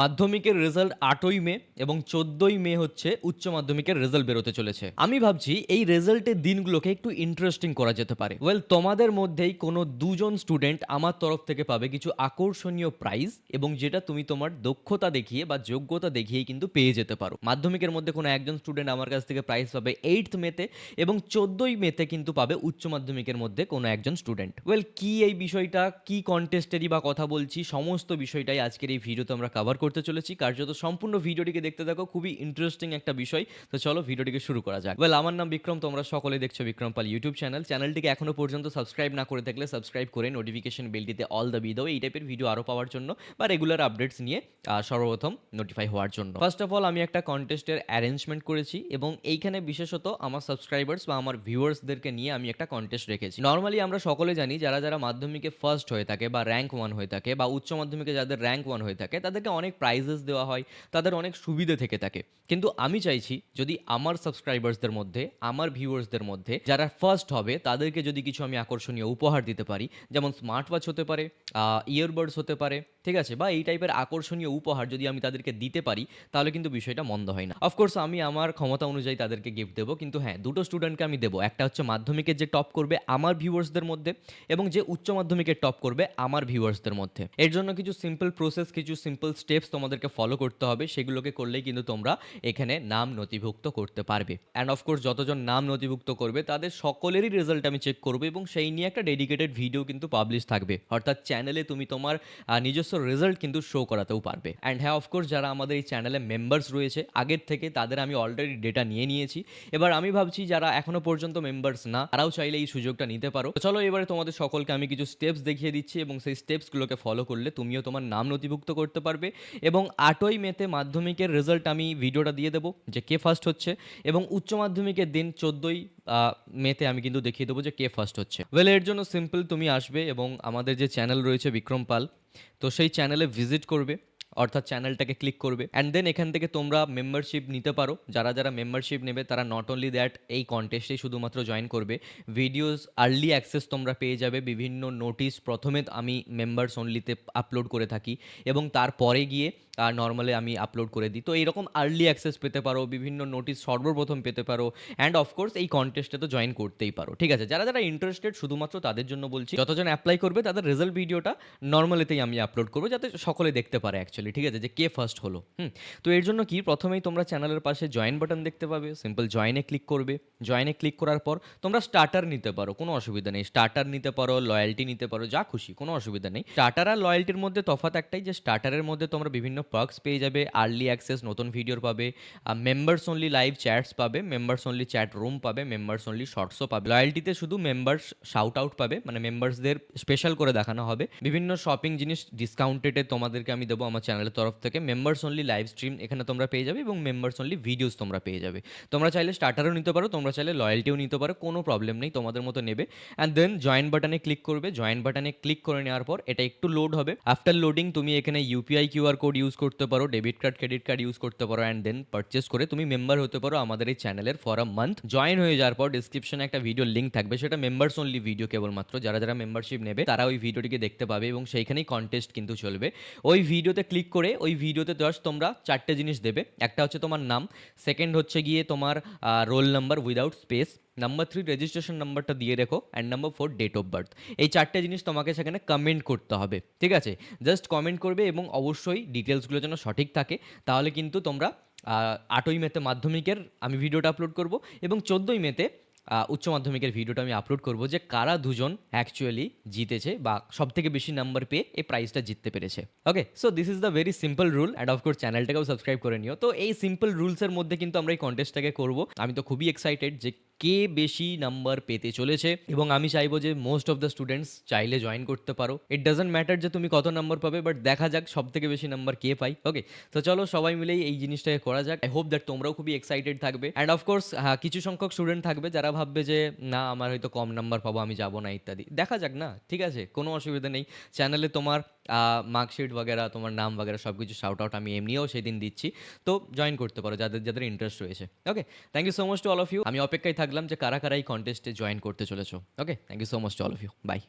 মাধ্যমিকের রেজাল্ট ৮ই মে এবং ১৪ই মে হচ্ছে উচ্চ মাধ্যমিকের রেজাল্ট বেরোতে চলেছে। আমি ভাবছি এই রেজাল্টের দিনগুলোকে একটু ইন্টারেস্টিং করা যেতে পারে। ওয়েল, তোমাদের মধ্যেই কোনো দুজন স্টুডেন্ট আমার তরফ থেকে পাবে কিছু আকর্ষণীয় প্রাইজ, এবং যেটা তুমি তোমার দক্ষতা দেখিয়ে বা যোগ্যতা দেখিয়েই কিন্তু পেয়ে যেতে পারো। মাধ্যমিকের মধ্যে কোনো একজন স্টুডেন্ট আমার কাছ থেকে প্রাইজ পাবে 8th মেতে, এবং ১৪ই মেতে কিন্তু পাবে উচ্চ মাধ্যমিকের মধ্যে কোনো একজন স্টুডেন্ট। ওয়েল, কি এই বিষয়টা, কি কন্টেস্টেরই বা কথা বলছি, সমস্ত বিষয়টাই আজকের এই ভিডিওতে আমরা কভার করতে চলেছি। কার্যত সম্পূর্ণ ভিডিওটিকে দেখতে থাকো, খুবই ইন্টারেস্টিং একটা বিষয়। তো চলো ভিডিওটিকে শুরু করা যাক। ওয়েল, আমার নাম বিক্রম, তোমরা সকলে দেখছো বিক্রম পাল ইউটিউব চ্যানেল। চ্যানেলটিকে এখনো পর্যন্ত সাবস্ক্রাইব না করে থাকলে সাবস্ক্রাইব করে নোটিফিকেশন বেলটিতে অল দ্য বি দাও, এই টাইপের ভিডিও আরও পাওয়ার জন্য বা রেগুলার আপডেটস নিয়ে সর্বপ্রথম নোটিফাই হওয়ার জন্য। ফার্স্ট অফ অল, আমি একটা কন্টেস্টের অ্যারেঞ্জমেন্ট করেছি এবং এইখানে বিশেষত আমার সাবস্ক্রাইবার্স বা আমার ভিউয়ার্সদেরকে নিয়ে আমি একটা কন্টেস্ট রেখেছি। নর্মালি আমরা সকলে জানি যারা যারা মাধ্যমিকে ফার্স্ট হয়ে থাকে বা র্যাঙ্ক 1 হয়ে থাকে বা উচ্চ মাধ্যমিকে যাদের র্যাঙ্ক 1 হয়ে থাকে তাদেরকে অনেক প্রাইজেস দেওয়া হয়, তাদের অনেক সুবিধে থেকে থাকে। কিন্তু আমি চাইছি যদি আমার সাবস্ক্রাইবার্সদের মধ্যে, আমার ভিউয়ার্সদের মধ্যে যারা ফার্স্ট হবে তাদেরকে যদি কিছু আমি আকর্ষণীয় উপহার দিতে পারি, যেমন স্মার্ট ওয়াচ হতে পারে, ইয়ারবাডস হতে পারে, ঠিক আছে, বা এই টাইপের আকর্ষণীয় উপহার যদি আমি তাদেরকে দিতে পারি তাহলে কিন্তু বিষয়টা মন্দ হয় না। অফকোর্স আমি আমার ক্ষমতা অনুযায়ী তাদেরকে গিফট দেবো, কিন্তু হ্যাঁ, দুটো স্টুডেন্টকে আমি দেবো। একটা হচ্ছে মাধ্যমিকের যে টপ করবে আমার ভিউয়ার্সদের মধ্যে, এবং যে উচ্চ মাধ্যমিকের টপ করবে আমার ভিউয়ার্সদের মধ্যে। এর জন্য কিছু সিম্পল প্রসেস, কিছু সিম্পল স্টেপস তোমাদেরকে ফলো করতে হবে। সেগুলোকে করলেই কিন্তু তোমরা এখানে নাম নথিভুক্ত করতে পারবে। অ্যান্ড অফকোর্স যতজন নাম নথিভুক্ত করবে তাদের সকলেরই রেজাল্ট আমি চেক করবো, এবং সেই নিয়ে একটা ডেডিকেটেড ভিডিও কিন্তু পাবলিশ থাকবে। অর্থাৎ চ্যানেলে তুমি তোমার নিজস্ব রেজাল্ট কিন্তু শো করাতেও পারবে। অ্যান্ড হ্যাঁ, অফকোর্স যারা আমাদের এই চ্যানেলে মেম্বার্স রয়েছে আগের থেকে, তাদের আমি অলরেডি ডেটা নিয়ে নিয়েছি। এবার আমি ভাবছি যারা এখনো পর্যন্ত মেম্বার্স না, তারাও চাইলে এই সুযোগটা নিতে পারো। তো চলো এবারে তোমাদের সকলকে আমি কিছু স্টেপস দেখিয়ে দিচ্ছি, এবং সেই স্টেপসগুলোকে ফলো করলে তুমিও তোমার নাম নথিভুক্ত করতে পারবে। এবং 8ই মেতে মাধ্যমিকের রেজাল্ট আমি ভিডিওটা দিয়ে দেবো যে কে ফার্স্ট হচ্ছে, এবং উচ্চ মাধ্যমিকের দিন 14ই মেতে আমি কিন্তু দেখিয়ে দেবো যে কে ফার্স্ট হচ্ছে। ওয়েল, এর জন্য সিম্পল, তুমি আসবে এবং আমাদের যে চ্যানেল রয়েছে বিক্রম পাল, তো সেই চ্যানেলে ভিজিট করবে, অর্থাৎ চ্যানেলটাকে ক্লিক করবে। অ্যান্ড দেন এখান থেকে তোমরা মেম্বারশিপ নিতে পারো। যারা যারা মেম্বারশিপ নেবে তারা নট অনলি দ্যাট এই কন্টেস্টেই শুধুমাত্র জয়েন করবে, ভিডিওস আর্লি অ্যাক্সেস তোমরা পেয়ে যাবে, বিভিন্ন নোটিশ প্রথমে আমি মেম্বার্স অনলিতে আপলোড করে থাকি এবং তারপরে গিয়ে নর্মালি আমি আপলোড করে দিই। তো এইরকম আর্লি অ্যাক্সেস পেতে পারো, বিভিন্ন নোটিশ সর্বপ্রথম পেতে পারো, অ্যান্ড অফকোর্স এই কন্টেস্টে তো জয়েন করতেই পারো। ঠিক আছে, যারা যারা ইন্টারেস্টেড শুধুমাত্র তাদের জন্য বলছি, যতজন অ্যাপ্লাই করবে তাদের রেজাল্ট ভিডিওটা নর্মালিতেই আমি আপলোড করবো, যাতে সকলে দেখতে পারে অ্যাকচুয়ালি, ঠিক আছে, যে কে ফার্স্ট হলো। তো এর জন্য কি, প্রথমেই তোমরা চ্যানেলের পাশে জয়েন বাটন দেখতে পাবে, সিম্পল জয়েনে ক্লিক করবে। জয়েনে ক্লিক করার পর তোমরা স্টার্টার নিতে পারো, কোনো অসুবিধা নেই। স্টার্টার নিতে পারো, লয়্যালটি নিতে পারো, যা খুশি, কোনো অসুবিধা নেই। স্টার্টার আর লয়্যালটির মধ্যে তফাৎ একটাই, যে স্টার্টারের মধ্যে তোমরা বিভিন্ন পার্কস পেয়ে যাবে, আর্লি অ্যাক্সেস, নতুন ভিডিওর পাবে, মেম্বার্স অনলি লাইভ চ্যাটস পাবে, মেম্বার্স অনলি চ্যাট রুম পাবে, মেম্বার্স অনলি শর্টসও পাবে। লয়্যালটিতে শুধু মেম্বার্স শাউট আউট পাবে, মানে মেম্বার্সদের স্পেশাল করে দেখানো হবে। বিভিন্ন শপিং জিনিস ডিসকাউন্টেডে তোমাদেরকে আমি দেবো আমার চ্যানেলের তরফ থেকে। মেম্বার্স অনলি লাইভ স্ট্রিম এখানে তোমরা পেয়ে যাবে, এবং মেম্বার্স অনলি ভিডিওস তোমরা পেয়ে যাবে। তোমরা চাইলে স্টার্টারও নিতে পারো, তোমরা চাইলে লয়্যালটিও নিতে পারো, কোনো প্রবলেম নেই, তোমাদের মতো নেবে। অ্যান্ড দেন জয়েন বাটনে ক্লিক করবে। জয়েন বাটনে ক্লিক করে নেওয়ার পর এটা একটু লোড হবে। আফটার লোডিং তুমি এখানে ইউপিআই কিউআর কোড ইউজ করতে পারো, debit card, credit card use করতে পারো, অ্যান্ড দেন পারচেস করে তুমি মেম্বার হতে পারো আমাদের এই চ্যানেলের ফর আ মান্থ। জয়েন হয়ে যাওয়ার পর ডিসক্রিপশনে একটা ভিডিও লিঙ্ক থাকবে, সেটা মেম্বার্স অনলি ভিডিও, কেবলমাত্র যারা যারা মেম্বারশিপ নেবে তারা ওই ভিডিওটিকে দেখতে পাবে, এবং সেইখানেই কন্টেস্ট কিন্তু চলবে। ওই ভিডিওতে ক্লিক করে ওই ভিডিওতে জাস্ট তোমরা 4টে জিনিস দেবে। একটা হচ্ছে তোমার নাম, সেকেন্ড হচ্ছে গিয়ে তোমার roll number without space, number 3 registration নাম্বারটা দিয়ে রেখো, and number 4 date of birth. এই 4টে জিনিস তোমাকে সেখানে কমেন্ট করতে হবে, ঠিক আছে, জাস্ট কমেন্ট করবে, এবং অবশ্যই ডিটেলসগুলো যেন সঠিক থাকে। তাহলে কিন্তু তোমরা 8ই মেতে মাধ্যমিকের আমি ভিডিওটা আপলোড করব, এবং 14ই মেতে উচ্চ মাধ্যমিকের ভিডিওটা আমি আপলোড করব, যে কারা দুজন অ্যাকচুয়ালি জিতেছে বা সব থেকে বেশি নাম্বার পেয়ে এই প্রাইজটা জিততে পেরেছে। Okay, so this is the very simple rule, and of course চ্যানেলটাকেও সাবস্ক্রাইব করে নিও। তো এই সিম্পল রুলসের মধ্যে কিন্তু আমরা এই কন্টেস্টটাকে করব। আমি তো খুবই এক্সাইটেড যে কে বেশি নাম্বার পেতে চলেছে, এবং আমি চাইবো যে মোস্ট অফ দ্য স্টুডেন্টস চাইলে জয়েন করতে পারো। ইট ডাজন্ট ম্যাটার যে তুমি কত নাম্বার পাবে, বাট দেখা যাক সব থেকে বেশি নাম্বার কে পাই। ওকে, তো চলো সবাই মিলেই এই জিনিসটাকে করা যাক। আই হোপ দ্যাট তোমরাও খুবই এক্সাইটেড থাকবে। অ্যান্ড অফকোর্স হ্যাঁ, কিছু সংখ্যক স্টুডেন্ট থাকবে যারা ভাববে যে না, আমার হয়তো কম নাম্বার পাবো, আমি যাবো না, ইত্যাদি। দেখা যাক না, ঠিক আছে, কোনো অসুবিধা নেই। চ্যানেলে তোমার মার্কশিট বাগেরা, তোমার নাম বাগেরা সব কিছু শাউট আউট আমি এমনিও সেদিন দিচ্ছি। তো জয়েন করতে পারো যাদের যাদের ইন্টারেস্ট রয়েছে। Okay, thank you so much to all of you. আমি অপেক্ষায় থাকলাম যে কারা কারা এই কন্টেস্টে জয়েন করতে চলেছো। Okay, thank you so much to all of you. By.